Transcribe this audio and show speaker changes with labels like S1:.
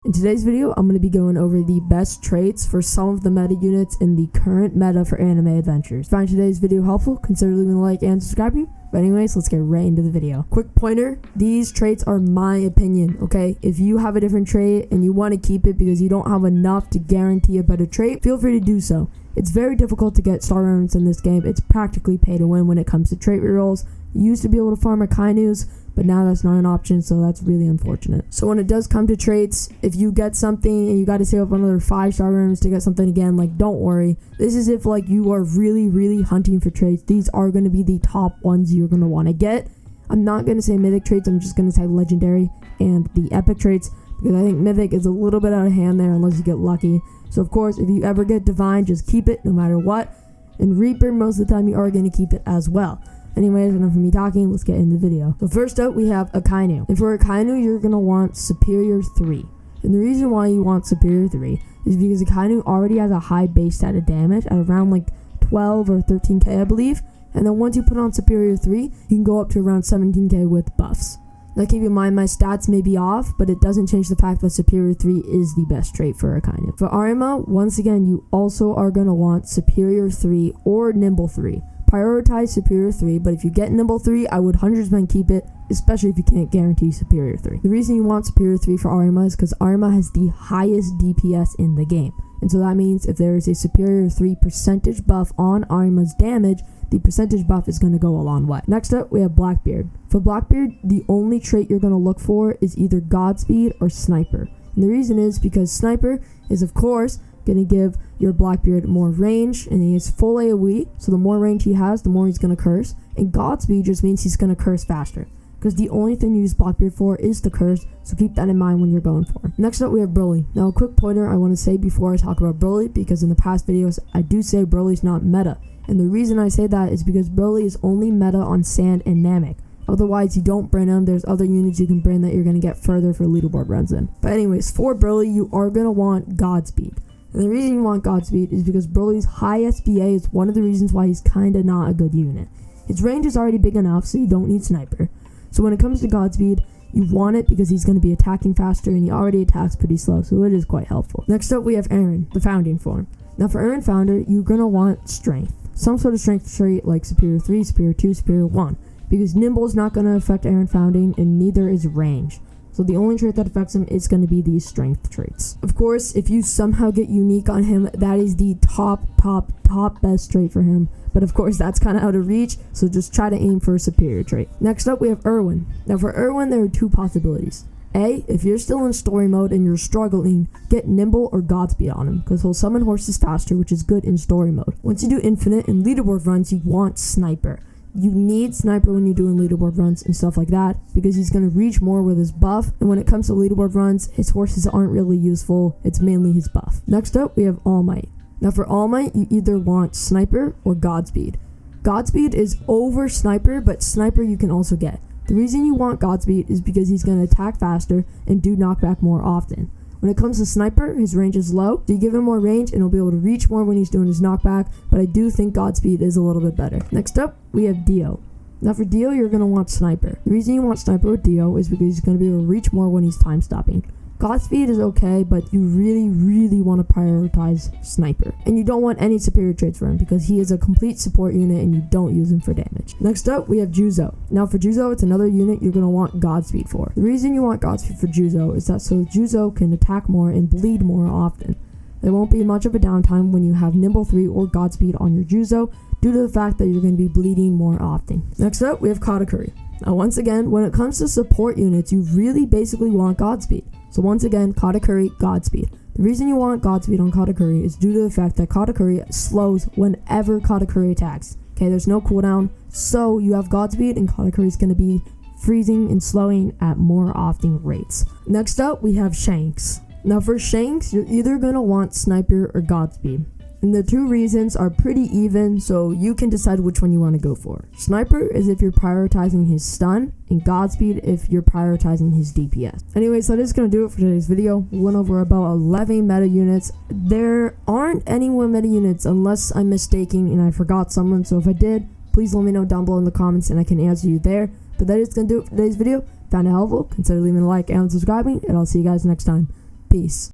S1: In today's video, I'm going to be going over the best traits for some of the meta units in the current meta for anime adventures. If you find today's video helpful, consider leaving a like and subscribing. But anyways, let's get right into the video. Quick pointer, these traits are my opinion, okay? If you have a different trait and you want to keep it because you don't have enough to guarantee a better trait, feel free to do so. It's very difficult to get star elements in this game. It's practically pay to win when it comes to trait rerolls. You used to be able to farm Akainus, but now that's not an option, so that's really unfortunate. So when it does come to traits, if you get something and you got to save up another 5-star rooms to get something again, like, don't worry. This is if like you are really hunting for traits. These are going to be the top ones you're going to want to get. I'm not going to say mythic traits, I'm just going to say legendary and the epic traits, because I think mythic is a little bit out of hand there unless you get lucky. So of course, if you ever get divine, just keep it no matter what. And reaper, most of the time you are going to keep it as well. Anyways, enough of me talking, let's get into the video. So first up, we have Akainu. And for Akainu, you're going to want Superior 3. And the reason why you want Superior 3 is because Akainu already has a high base stat of damage at around like 12 or 13k, I believe. And then once you put on Superior 3, you can go up to around 17k with buffs. Now keep in mind, my stats may be off, but it doesn't change the fact that Superior 3 is the best trait for Akainu. For Arima, once again, you also are going to want Superior 3 or Nimble 3. Prioritize Superior 3, but if you get Nimble 3, I would 100% keep it, especially if you can't guarantee Superior 3. The reason you want Superior 3 for Arima is because Arima has the highest DPS in the game. And so that means if there is a Superior 3 percentage buff on Arima's damage, the percentage buff is going to go a long way. Next up, we have Blackbeard. For Blackbeard, the only trait you're going to look for is either Godspeed or Sniper. And the reason is because Sniper is, of course, going to give your Blackbeard more range, and he is full AoE, so the more range he has, the more he's going to curse. And Godspeed just means he's going to curse faster, because the only thing you use Blackbeard for is the curse, so keep that in mind when you're going for him. Next up, we have Broly. Now, a quick pointer I want to say before I talk about Broly, because in the past videos, I do say Broly's not meta. And the reason I say that is because Broly is only meta on Sand and Namek. Otherwise, you don't bring him. There's other units you can bring that you're going to get further for leaderboard runs in. But anyways, for Broly, you are going to want Godspeed. And the reason you want Godspeed is because Broly's high SBA is one of the reasons why he's kinda not a good unit. His range is already big enough, so you don't need Sniper. So when it comes to Godspeed, you want it because he's going to be attacking faster, and he already attacks pretty slow, so it is quite helpful. Next up, we have Eren, the founding form. Now for Eren Founder, you're going to want Strength. Some sort of Strength trait like Superior 3, Superior 2, Superior 1. Because Nimble is not going to affect Eren Founding, and neither is Range. So the only trait that affects him is going to be these strength traits. Of course, if you somehow get unique on him, that is the top best trait for him. But of course, that's kind of out of reach, so just try to aim for a superior trait. Next up, we have Irwin. Now for Irwin, there are two possibilities. A, if you're still in story mode and you're struggling, get Nimble or Godspeed on him, because he'll summon horses faster, which is good in story mode. Once you do Infinite and leaderboard runs, you want Sniper. You need Sniper when you're doing leaderboard runs and stuff like that, because he's going to reach more with his buff, and when it comes to leaderboard runs, his horses aren't really useful, it's mainly his buff. Next up, we have All Might. Now for All Might, you either want Sniper or Godspeed. Godspeed is over Sniper, but Sniper you can also get. The reason you want Godspeed is because he's going to attack faster and do knockback more often. When it comes to Sniper, his range is low, so you give him more range and he'll be able to reach more when he's doing his knockback, but I do think Godspeed is a little bit better. Next up, we have Dio. Now for Dio, you're going to want Sniper. The reason you want Sniper with Dio is because he's going to be able to reach more when he's time stopping. Godspeed is okay, but you really want to prioritize Sniper. And you don't want any superior traits for him because he is a complete support unit and you don't use him for damage. Next up, we have Juzo. Now for Juzo, it's another unit you're going to want Godspeed for. The reason you want Godspeed for Juzo is that so Juzo can attack more and bleed more often. There won't be much of a downtime when you have Nimble 3 or Godspeed on your Juzo due to the fact that you're going to be bleeding more often. Next up, we have Katakuri. Now once again, when it comes to support units, you really basically want Godspeed. So once again, Katakuri, Godspeed. The reason you want Godspeed on Katakuri is due to the fact that Katakuri slows whenever Katakuri attacks. Okay, there's no cooldown, so you have Godspeed and Katakuri is going to be freezing and slowing at more often rates. Next up, we have Shanks. Now for Shanks, you're either going to want Sniper or Godspeed. And the two reasons are pretty even, so you can decide which one you want to go for. Sniper is if you're prioritizing his stun, and Godspeed if you're prioritizing his DPS. Anyways, that is going to do it for today's video. We went over about 11 meta units. There aren't any more meta units unless I'm mistaken and I forgot someone, so if I did, please let me know down below in the comments and I can answer you there. But that is going to do it for today's video. Found it helpful, consider leaving a like and subscribing, and I'll see you guys next time. Peace.